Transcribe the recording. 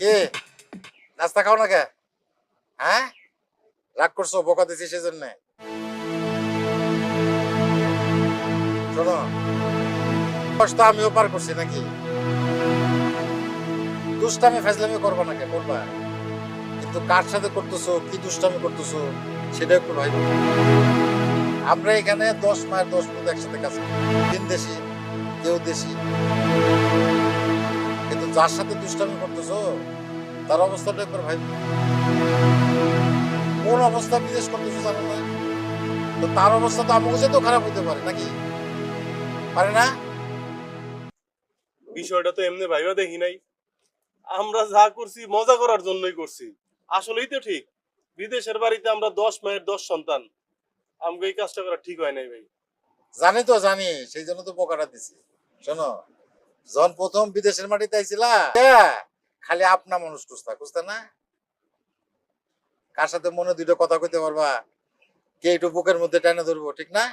কে নাস্তা খাও না কে? হ্যাঁ, রাগ করছো? বকা দিছি সেজন্য? শোনো, কষ্ট আমিও পার করছি নাকি? দুষ্টামি ফাজলামি করবা না কে? করবা, কিন্তু কার সাথে করতেছো, কি দুষ্টামি করতেছো সেটা একটু ভাই। আমরা এখানে 10 মায়ের 10 পুত একসাথে কাজ করি, দিন দেশি কেউ দেশি, কিন্তু যার সাথে দুষ্টামি করতেছো তার অবস্থাটা একবার ভাই। কোন অবস্থা বিদেশ করতেছো জানো না? তো তার অবস্থা তো আমাকে সাথেও খারাপ হতে পারে নাকি? পারে না? বিষয়টা তো এমনি ভাইবা দেখি নাই। আমরা যা করছি মজা করার জন্যই করছি। আসলেই তো ঠিক, বিদেশের বাড়িতে আমরা 10 মায়ের 10 সন্তান। আমাকে এই কাজটা করা ঠিক হয় নাই ভাই। জানি তো জানি, সেই জন্য তো বোকাটা দিছি। শোনো, যখন প্রথম বিদেশের মাটিতে আইছিলা, খালি আপনা মানুষ খুঁজতা না? কার সাথে মনে দুইটা কথা কইতে পারবা, কে একটু বুকের মধ্যে টাইনা ধরবো, ঠিক না?